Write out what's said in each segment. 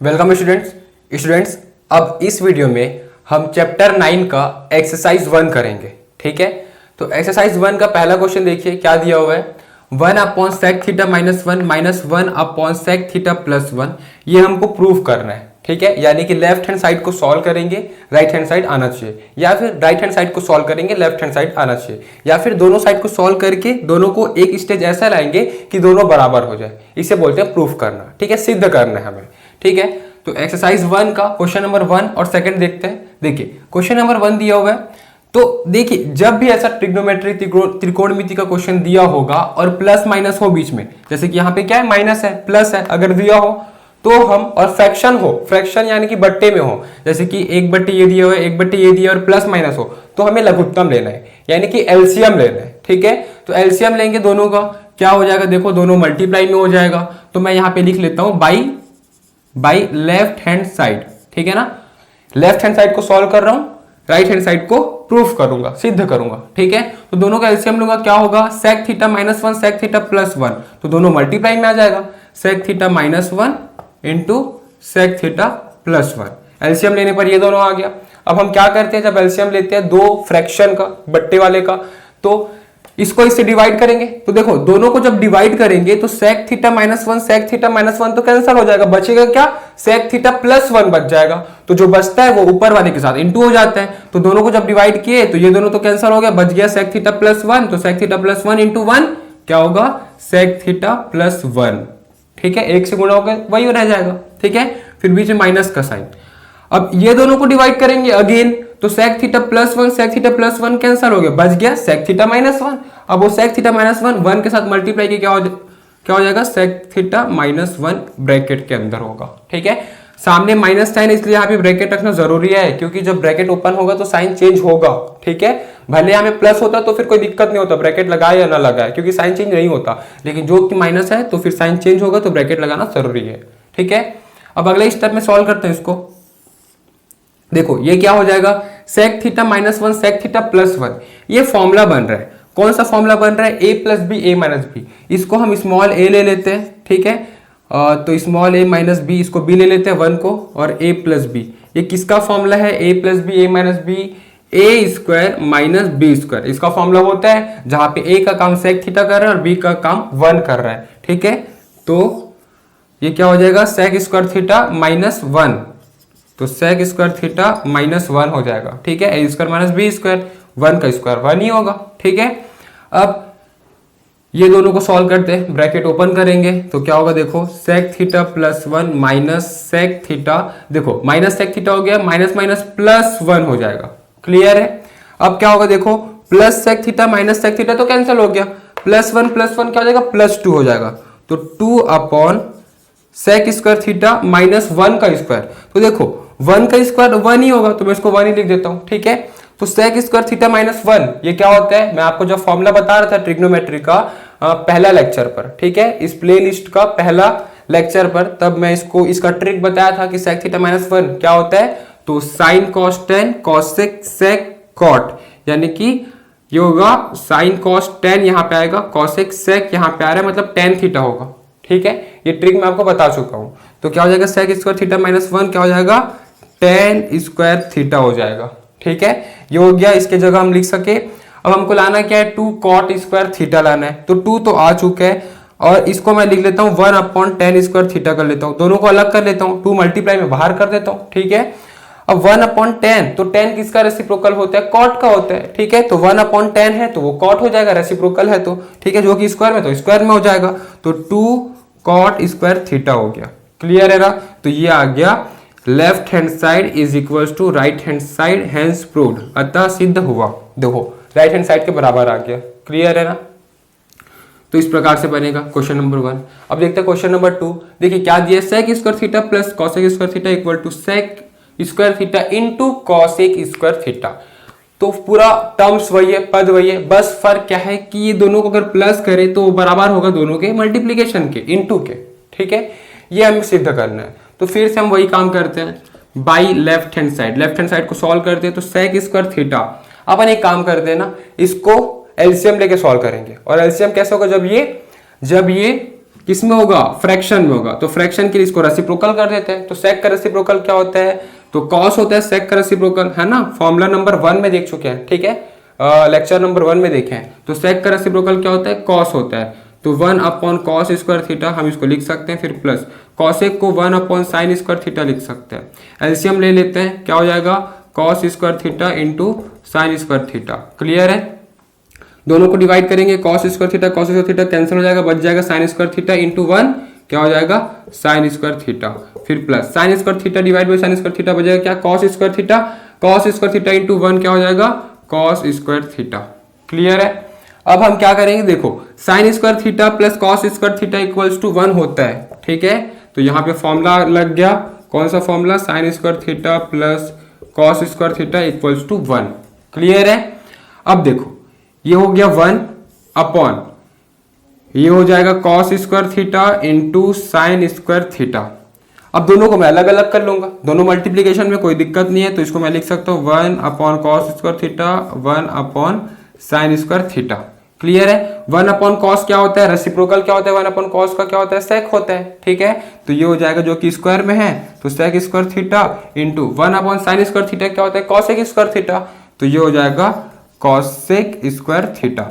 Welcome students. Students अब इस video में हम चैप्टर 9 का एक्सरसाइज 1 करेंगे। ठीक है, तो एक्सरसाइज 1 का पहला क्वेश्चन देखिए क्या दिया हुआ है। 1/sec θ माइनस 1/sec θ+1 ये हमको प्रूव करना है। ठीक है, यानी कि लेफ्ट हैंड साइड को सॉल्व करेंगे, राइट हैंड साइड आना चाहिए, या फिर राइट हैंड साइड को सॉल्व करेंगे, लेफ्ट हैंड साइड आना चाहिए, या फिर दोनों साइड को सॉल्व करके दोनों को एक स्टेज ऐसा लाएंगे कि दोनों बराबर हो जाए। इसे बोलते हैं प्रूफ करना। ठीक है, सिद्ध करना है हमें। ठीक है, तो एक्सरसाइज 1 का क्वेश्चन नंबर 1 और सेकंड देखते हैं। देखिए क्वेश्चन नंबर 1 दिया हुआ है, तो देखिए जब भी ऐसा ट्रिग्नोमेट्री त्रिकोणमिति का क्वेश्चन दिया होगा और प्लस माइनस हो बीच में, जैसे कि यहाँ पे क्या है, माइनस है प्लस है, अगर दिया हो तो हम, और फ्रैक्शन हो, फ्रैक्शन यानी कि बट्टे में हो, जैसे कि एक बट्टे ये दिया हुआ है, एक बट्टे ये दिया और प्लस माइनस हो, तो हमें लघुत्तम लेना है, यानी कि एलसीएम लेना है। ठीक है, तो एलसीएम लेंगे दोनों का, क्या हो जाएगा, देखो दोनों मल्टीप्लाई में हो जाएगा। तो मैं यहाँ पे लिख लेता हूँ बाई लेफ्ट हैंड साइड। ठीक है ना, लेफ्ट हैंड साइड को सॉल्व कर रहा हूं, राइट हैंड साइड को प्रूफ करूंगा, सिद्ध करूंगा। ठीक है, तो दोनों का एलसीएम लूंगा, क्या होगा, sec θ माइनस 1 sec θ प्लस 1, तो दोनों मल्टीप्लाई में आ जाएगा, sec θ minus 1 into sec θ plus 1। LCM लेने पर ये दोनों आ गया। अब हम क्या करते हैं, जब एलसीएम लेते हैं दो फ्रैक्शन का, बट्टे वाले का, तो इसको इससे डिवाइड करेंगे। तो देखो दोनों को जब डिवाइड करेंगे तो sec θ माइनस 1 sec θ माइनस 1 तो कैंसिल हो जाएगा, बचेगा क्या, sec θ प्लस 1 बच जाएगा। तो जो बचता है वो ऊपर वाले के साथ इंटू हो जाता है। तो दोनों को जब डिवाइड किए तो ये दोनों तो कैंसिल हो गया, बच गया sec θ प्लस 1, तो sec θ प्लस 1 इंटू 1 क्या होगा, sec θ प्लस 1। ठीक है, एक से गुणा होकर वही रह जाएगा। ठीक है, फिर बीच में माइनस का साइन। अब ये दोनों को डिवाइड करेंगे अगेन, तो sec θ plus 1 sec θ plus 1 cancel हो गया, बच गया sec θ माइनस 1। अब वो sec θ माइनस 1 के साथ मल्टीप्लाई किया क्या हो जाएगा, sec θ माइनस 1 ब्रैकेट के अंदर होगा। ठीक है, सामने माइनस साइन, इसलिए यहाँ पे ब्रैकेट रखना जरूरी है, क्योंकि जब ब्रैकेट ओपन होगा तो साइन चेंज होगा। ठीक है, भले यहाँ में प्लस होता तो फिर कोई दिक्कत नहीं होता, ब्रैकेट लगाए या ना लगाए, क्योंकि साइन चेंज नहीं होता, लेकिन जो कि माइनस है तो फिर साइन चेंज होगा तो ब्रैकेट लगाना जरूरी है। ठीक है, अब अगले स्टेप में सॉल्व करते हैं इसको। देखो ये क्या हो जाएगा, sec θ माइनस 1 sec θ प्लस 1, ये फॉर्मूला बन रहा है। कौन सा फॉर्मूला बन रहा है, a plus B A minus b. इसको हम स्मॉल a ले लेते हैं। ठीक है, तो स्मॉल a माइनस बी, इसको b ले लेते हैं 1 को, और a प्लस बी, ये किसका फॉर्मूला है, a plus B A minus B, A square minus B square, इसका फॉर्मूला होता है जहां पे a का काम sec θ कर रहा है और b का काम 1 कर रहा है। ठीक है, तो ये क्या हो जाएगा, sec स्क्वायर थीटा माइनस 1, तो sec स्क्वायर थीटा माइनस 1 हो जाएगा। ठीक है, ए स्क्वायर माइनस बी स्क्वायर, 1 का स्क्वायर 1 ही होगा। ठीक है, अब ये दोनों को सॉल्व करते हैं, ब्रैकेट ओपन करेंगे तो क्या होगा, देखो sec θ प्लस 1 माइनस sec θ, देखो माइनस sec θ हो गया, माइनस माइनस प्लस 1 हो जाएगा। क्लियर है, अब क्या होगा, देखो प्लस sec θ माइनस sec θ तो कैंसिल हो गया, प्लस 1 क्या हो जाएगा, प्लस 2 हो जाएगा, तो 2 upon sec square theta minus 1 का स्क्वायर। तो देखो 1 का स्क्वायर 1 ही होगा, तो मैं इसको 1 ही लिख देता हूं। ठीक है, तो sec स्क्वायर थीटा माइनस 1 ये क्या होता है, मैं आपको जो फॉर्मूला बता रहा था ट्रिग्नोमेट्री का पहला लेक्चर पर, ठीक है, इस प्ले लिस्ट का पहला लेक्चर पर, तब मैं इसका ट्रिक बताया था कि sec थीटा माइनस 1 क्या होता है, तो sine cos tan cosec sec cot, यानी कि ये होगा साइन कॉस टेन, यहाँ पे आएगा कॉसेक सेक, यहाँ पे आ रहा है मतलब टेन थीटा होगा। ठीक है, ये ट्रिक मैं आपको बता चुका हूं। तो क्या हो जाएगा, sec स्क्वायर थीटा माइनस 1 क्या हो जाएगा, टेन स्क्वायर थीटा हो जाएगा। ठीक है, ये हो गया, इसके जगह हम लिख सके। अब हमको लाना क्या है, 2 कॉट स्क्वायर थीटा लाना है, तो 2 तो आ चुका है, और इसको मैं लिख लेता हूँ 1 अपॉन टेन स्क्वायर थीटा कर लेता हूँ, दोनों को अलग कर लेता हूँ, 2 मल्टीप्लाई में बाहर कर देता हूँ। ठीक है, अब 1 अपॉन टेन, तो 10 किसका रेसिप्रोकल होता है, कॉट का होता है। ठीक है, तो 1 अपॉन 10 है तो वो कॉट हो जाएगा, रेसिप्रोकल है तो। ठीक है, जो कि स्क्वायर में तो स्क्वायर में हो जाएगा, तो 2 कॉट स्क्वायर थीटा हो गया। क्लियर है ना, तो ये आ गया left hand side is equals to right hand side, hence proved, अतः सिद्ध हुआ। देखो राइट हैंड साइड के बराबर आ गया। क्लियर है ना, तो इस प्रकार से बनेगा क्वेश्चन नंबर 1। अब देखते हैं क्वेश्चन नंबर 2। देखिए क्या दिया, sec square theta plus cosec square theta equal to sec square theta into cosec square theta. तो पूरा टर्म्स वही है, पद वही है, बस फर्क क्या है कि ये दोनों को अगर प्लस करे तो बराबर होगा दोनों के मल्टीप्लीकेशन के, इनटू के। ठीक है, ये हमें सिद्ध करना है। तो फिर से हम वही काम करते हैं, बाई लेफ्ट हैंड साइड को सॉल्व करते हैं, तो sec स्क्वायर थीटा। अपन एक काम करते हैं ना, इसको एलसीएम लेके सॉल्व करेंगे, और एलसीएम कैसे होगा, जब ये किस में होगा, फ्रैक्शन में होगा, तो फ्रैक्शन के लिए इसको रेसिप्रोकल कर देते हैं। तो सेक का रेसिप्रोकल क्या होता है, तो कॉस होता है सेक का रेसिप्रोकल, है ना, फॉर्मूला नंबर 1 में देख चुके हैं, ठीक है, लेक्चर नंबर 1 में देखे हैं। तो सेक का रेसिप्रोकल क्या होता है, कॉस होता है, तो 1 अपॉन कॉस स्क्वायर थीटा हम इसको लिख सकते हैं, फिर प्लस कॉसेक को 1 अपॉन साइन स्क्वायर थीटा लिख सकते हैं। एलसीएम ले लेते हैं, क्या हो जाएगा, cos square theta into sine square theta. Clear है, दोनों को डिवाइड करेंगे, कॉस स्क्वायर थीटा कैंसिल हो जाएगा, बच जाएगा साइन स्क्वायर थीटा इंटू 1, क्या हो जाएगा, साइन स्क्वायर थीटा, फिर plus sign square theta divide by sine square theta बचेगा क्या, कॉस स्क्वायर थीटा इंटू 1 क्या हो जाएगा, कॉस स्क्वायर थीटा। क्लियर है, अब हम क्या करेंगे, देखो sine square theta plus cos square theta equals to 1 होता है, ठीक है, तो यहाँ पे फॉर्मूला लग गया, कौन सा formula, sine square theta plus cos square theta equals to 1। Clear है, अब देखो ये हो गया 1 अपॉन ये हो जाएगा cos square theta into sine square theta. अब दोनों को मैं अलग अलग कर लूंगा, दोनों मल्टीप्लीकेशन में कोई दिक्कत नहीं है, तो इसको मैं लिख सकता हूँ 1 upon cos square theta 1 upon sine square theta. Clear है, 1 अपॉन कॉस क्या होता है, रेसिप्रोकल क्या होता है, 1 अपॉन कॉस का क्या होता है, सेक होता है, ठीक है, तो ये हो जाएगा जो कि स्क्वायर में है, तो sec square theta into 1 upon sine square theta क्या होता है, कॉसेक स्क्वायर थीटा, तो ये हो जाएगा कॉसेक स्क्वायर थीटा।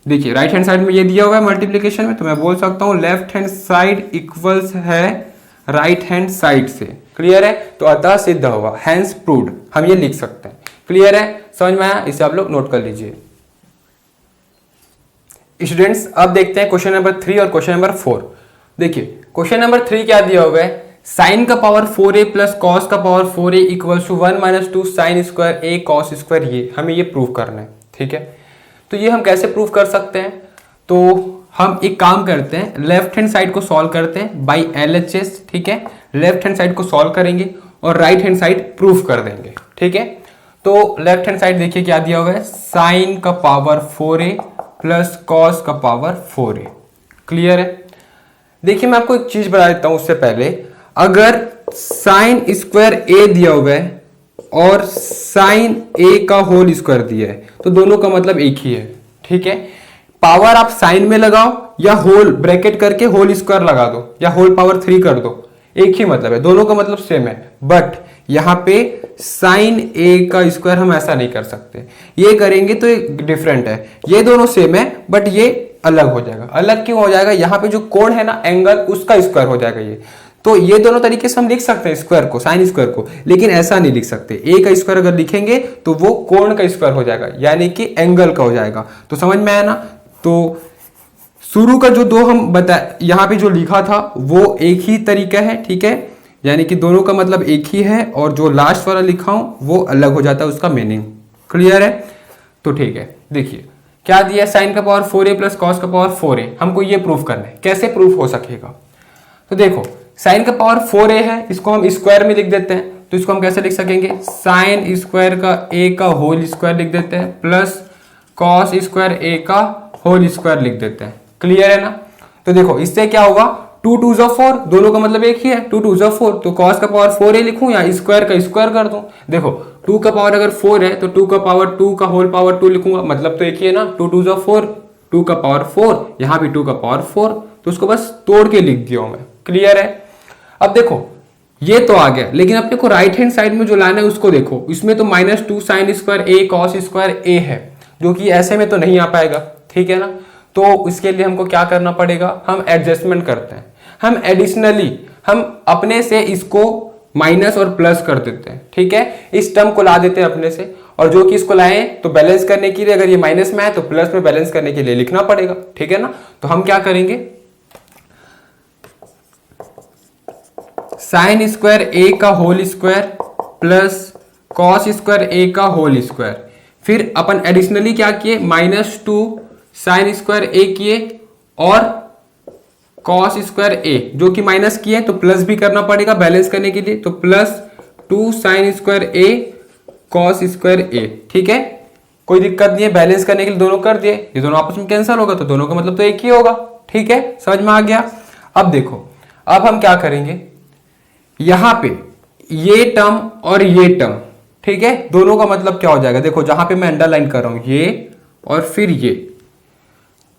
देखिए राइट हैंड साइड में ये दिया हुआ है मल्टीप्लीकेशन में, तो मैं बोल सकता हूँ लेफ्ट हैंड साइड इक्वल्स है राइट हैंड साइड से। क्लियर है, तो अतः सिद्ध हुआ, हैंस प्रूव्ड, हम ये लिख सकते हैं। क्लियर है, समझ में आया, इसे आप लोग नोट कर लीजिए। स्टूडेंट्स अब देखते हैं क्वेश्चन नंबर 3 और क्वेश्चन नंबर 4। देखिए क्वेश्चन नंबर 3 क्या दिया हुआ है, साइन का पावर 4a प्लस कॉस का power 4a equals to 1 minus 2 sine square a cos square, ये हमें ये प्रूव करना है, ठीक है। तो ये हम कैसे प्रूव कर सकते हैं, तो हम एक काम करते हैं, लेफ्ट हैंड साइड को सॉल्व करते हैं बाई LHS, ठीक है, लेफ्ट हैंड साइड को सॉल्व करेंगे और राइट हैंड साइड प्रूफ कर देंगे, ठीक है। तो लेफ्ट हैंड साइड देखिए क्या दिया हुआ है, साइन का पावर 4a प्लस कॉस का पावर 4a। क्लियर है, देखिए मैं आपको एक चीज बता देता हूं उससे पहले, अगर साइन स्क्वायर a दिया हुआ है और साइन a का होल स्क्वायर दिया है तो दोनों का मतलब एक ही है, ठीक है। पावर आप साइन में लगाओ या होल ब्रैकेट करके होल स्क्वायर लगा दो या होल पावर 3 कर दो, एक ही मतलब है, दोनों का मतलब सेम है। बट यहां पे साइन a का स्क्वायर हम ऐसा नहीं कर सकते, ये करेंगे तो ये डिफरेंट है, ये दोनों सेम है बट ये अलग हो जाएगा। अलग क्यों हो जाएगा, यहाँ पे जो कोण है ना एंगल, उसका स्क्वायर हो जाएगा ये। तो ये दोनों तरीके से हम लिख सकते हैं स्क्वायर को, साइन स्क्वायर को, लेकिन ऐसा नहीं लिख सकते। a का स्क्वायर अगर लिखेंगे तो वो कोण का स्क्वायर हो जाएगा, यानी कि एंगल का हो जाएगा। तो समझ में आया ना, तो शुरू का जो दो हम यहाँ पे जो लिखा था वो एक ही तरीका है, ठीक है, यानी कि दोनों का मतलब एक ही है, और जो लास्ट वाला लिखा हूं वो अलग हो जाता है उसका मीनिंग। क्लियर है, तो ठीक है, देखिए क्या दिया, साइन का पावर 4a प्लस कॉस का पावर 4a, हमको ये प्रूफ करना है। कैसे प्रूफ हो सकेगा, तो देखो साइन का पावर 4a है, इसको हम स्क्वायर में लिख देते हैं, तो इसको हम कैसे लिख सकेंगे, साइन स्क्वायर का a का होल स्क्वायर लिख देते हैं प्लस कॉस स्क्वायर a का होल स्क्वायर लिख देते हैं। क्लियर है ना, तो देखो इससे क्या होगा, 2 2 4, दोनों का मतलब एक ही है, 2 2 4, तो cos का पावर 4a लिखूं या स्क्वायर का स्क्वायर कर दूं। देखो 2 का पावर अगर 4 है तो 2 का पावर 2 का होल पावर 2 लिखूंगा, मतलब तो एक ही है ना, 2 2 4, 2 का पावर 4, यहाँ भी 2 का पावर 4, तो उसको बस तोड़ के लिख दिया मैं। क्लियर है, अब देखो ये तो आ गया, लेकिन अपने को राइट हैंड साइड में जो लाना है उसको देखो, इसमें तो -2 sine square a cos square a है, जो कि ऐसे में तो नहीं आ पाएगा, ठीक है ना। तो इसके लिए हमको क्या करना पड़ेगा, हम एडजस्टमेंट करते हैं, हम एडिशनली हम अपने से इसको माइनस और प्लस कर देते हैं, ठीक है, इस टर्म को ला देते हैं अपने से, और जो कि इसको लाए तो बैलेंस करने के लिए, अगर ये माइनस में है तो प्लस में बैलेंस करने के लिए लिखना पड़ेगा, ठीक है ना। तो हम क्या करेंगे, साइन स्क्वायर a का whole square plus cos square a का होल स्क्वायर, फिर अपन एडिशनली क्या किए, -2 साइन स्क्वायर a किए और कॉस स्क्वायर a, जो कि माइनस किए तो प्लस भी करना पड़ेगा बैलेंस करने के लिए, तो +2 sine square a cos square a, ठीक है, कोई दिक्कत नहीं है, बैलेंस करने के लिए दोनों कर दिए, ये दोनों आपस में कैंसिल होगा तो दोनों का मतलब तो एक ही होगा, ठीक है, समझ में आ गया। अब देखो, अब हम क्या करेंगे, यहां पे ये टर्म और ये टर्म, ठीक है, दोनों का मतलब क्या हो जाएगा, देखो जहां पे मैं अंडरलाइन कर रहा हूं ये और फिर ये,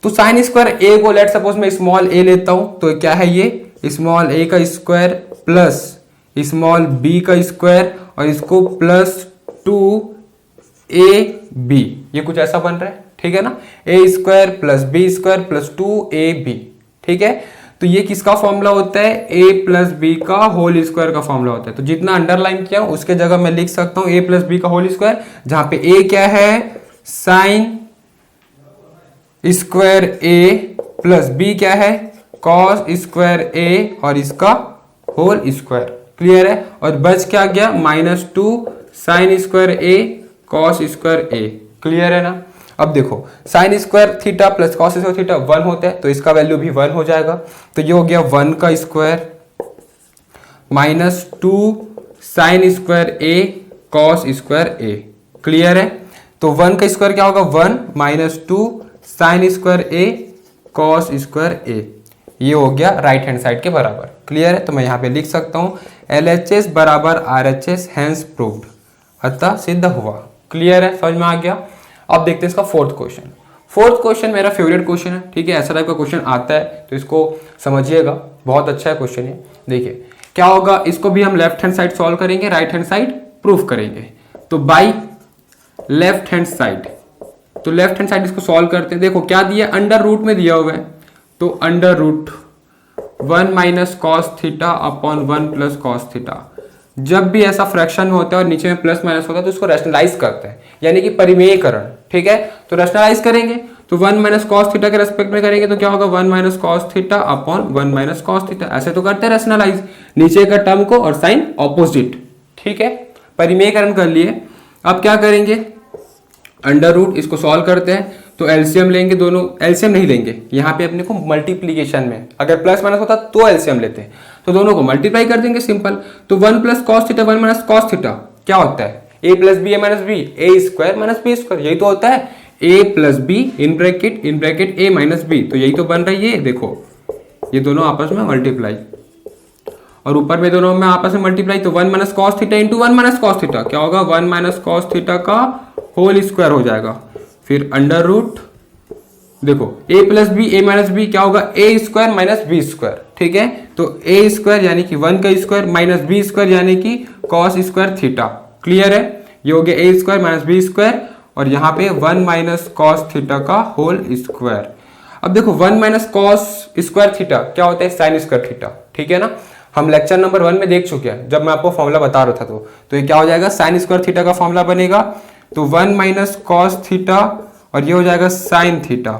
तो साइन स्क्वायर ए को लेट सपोज मैं स्मॉल ए लेता हूं, तो क्या है ये स्मॉल ए का स्क्वायर प्लस स्मॉल बी का स्क्वायर और इसको प्लस 2ab, ये कुछ ऐसा बन रहा है, ठीक है ना, a square plus b square plus 2ab, ठीक है। तो ये किसका फॉर्मूला होता है, a प्लस बी का होल स्क्वायर का फॉर्मूला होता है। तो जितना अंडरलाइन किया उसके जगह मैं लिख सकता हूं a प्लस बी का होल स्क्वायर, जहां पे a क्या है sign square a plus b क्या है कॉस स्क्वायर a और इसका होल स्क्वायर, क्लियर है। और बच क्या गया -2 sine square a cos square a, clear है ना। अब देखो sine square theta plus cos square theta 1 होता है, तो इसका वैल्यू भी 1 हो जाएगा। तो ये हो गया 1 का square -2 sine square a cos square a, clear है। तो 1 का स्क्वायर क्या होगा 1 -2 sine square a cos square a, ये हो गया राइट हैंड साइड के बराबर, क्लियर है। तो मैं यहाँ पे लिख सकता हूँ LHS बराबर RHS हैंस प्रूव्ड, अतः सिद्ध हुआ, क्लियर है, समझ में आ गया। अब देखते हैं इसका फोर्थ क्वेश्चन। फोर्थ क्वेश्चन मेरा फेवरेट क्वेश्चन है, ठीक है, ऐसा टाइप का क्वेश्चन आता है तो इसको समझिएगा, बहुत अच्छा है क्वेश्चन ये। देखिए क्या होगा, इसको भी हम लेफ्ट हैंड साइड सॉल्व करेंगे, राइट हैंड साइड प्रूफ करेंगे। तो बाई लेफ्ट हैंड साइड, तो लेफ्ट हैंड साइड इसको सॉल्व करते हैं। देखो क्या दिया, अंडर रूट में दिया हुआ है, तो under root 1 minus cos theta upon 1 plus cos theta. जब भी ऐसा फ्रैक्शन में होता है और नीचे में प्लस माइनस होता है तो उसको रैशनलाइज करते हैं, यानी कि परिमेयकरण, ठीक है। तो रैशनलाइज करेंगे तो 1 माइनस कॉस थीटा के रेस्पेक्ट में करेंगे तो क्या होगा 1 minus cos theta upon 1 minus cos theta, ऐसे तो करते हैं रैशनलाइज, नीचे का टर्म को और साइन ऑपोजिट, ठीक है, परिमेयकरण कर लिए। अब क्या करेंगे, अंडर रूट इसको सॉल्व करते हैं, तो एलसीएम लेंगे, दोनों एलसीएम नहीं लेंगे, यहाँ पे अपने को मल्टीप्लीकेशन में अगर प्लस माइनस होता तो एलसीएम लेते हैं, तो दोनों को मल्टीप्लाई कर देंगे, सिंपल। तो 1 plus cos theta 1 minus cos theta क्या होता है, a plus B minus B, A square minus B square, यही तो होता है, a plus B in bracket a minus B, तो यही तो बन रही है। देखो ये दोनों आपस में मल्टीप्लाई और ऊपर में दोनों में आपस में मल्टीप्लाई, तो 1 minus cos theta into 1 minus cos theta क्या होगा 1 माइनस कॉस थीटा का होल स्क्वायर हो जाएगा। फिर अंडर रूट, देखो a plus B A minus B क्या होगा A square minus B square, ठीक है। तो a स्क्वायर यानी कि 1 का स्क्वायर माइनस बी स्क्वायर यानी कि कॉस स्क्वायर थीटा, क्लियर है। ये हो गया a square minus B square और यहाँ पे 1 माइनस कॉस थीटा का होल स्क्वायर। अब देखो 1 माइनस कॉस स्क्वायर थीटा क्या होता है साइन स्क्वायर थीटा, ठीक है ना। हम लेक्चर नंबर 1 में देख चुके हैं जब मैं आपको फॉर्मूला बता रहा था, तो ये क्या हो जाएगा साइन स्क्वायर थीटा का फॉर्मूला बनेगा, तो 1 माइनस कॉस थीटा और ये हो जाएगा साइन थीटा।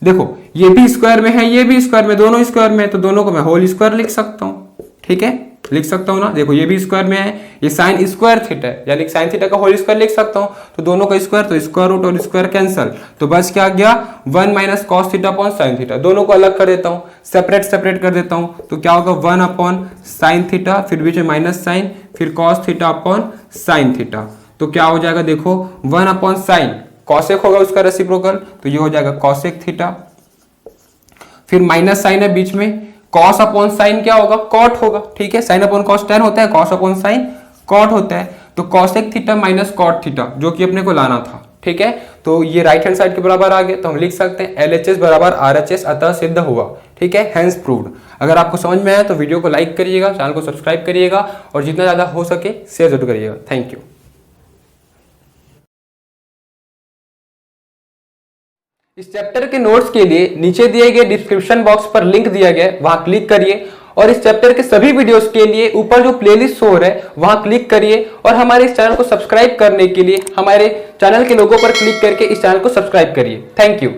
देखो ये भी स्क्वायर में है, ये भी स्क्वायर में, दोनों स्क्वायर में है, तो दोनों को मैं होल स्क्वायर लिख सकता हूँ, ठीक है, लिख सकता हूँ ना। देखो ये भी स्क्वायर में है, ये साइन स्क्वायर थीटा है, यानी साइन थीटा का होल स्क्वायर लिख सकता हूँ, तो दोनों का स्क्वायर, तो स्क्वायर रूट और स्क्वायर कैंसल, तो बस क्या गया 1 minus cos theta upon sine theta. दोनों को अलग कर देता हूँ, सेपरेट कर देता हूँ, तो क्या होगा 1 अपॉन साइन थीटा, फिर बीच में माइनस साइन, फिर cos theta upon sine theta, तो क्या हो जाएगा देखो 1 अपॉन साइन, कॉसेक होगा उसका रेसिप्रोकल, तो ये हो जाएगा कॉसेक थीटा, फिर माइनस साइन है बीच में, कॉस अपॉन साइन क्या होगा कॉट होगा, ठीक है, साइन अपॉन कॉस tan होता है, कॉस अपॉन साइन कॉट होता है, तो cosec theta minus cot theta जो कि अपने को लाना था, ठीक है। तो ये राइट हैंड साइड के बराबर आ गया, तो हम लिख सकते हैं LHS बराबर RHS अतः सिद्ध हुआ, ठीक है, हैंस प्रूव्ड। अगर आपको समझ में आया तो वीडियो को लाइक करिएगा, चैनल को सब्सक्राइब करिएगा और जितना ज्यादा हो सके शेयर जरूर करिएगा। Thank you. इस चैप्टर के नोट्स के लिए नीचे दिए गए डिस्क्रिप्शन बॉक्स पर लिंक दिया गया है, वहां क्लिक करिए और इस चैप्टर के सभी वीडियोस के लिए ऊपर जो प्लेलिस्ट शो हो रहा है वहां क्लिक करिए और हमारे इस चैनल को सब्सक्राइब करने के लिए हमारे चैनल के लोगो पर क्लिक करके इस चैनल को सब्सक्राइब करिए। Thank you.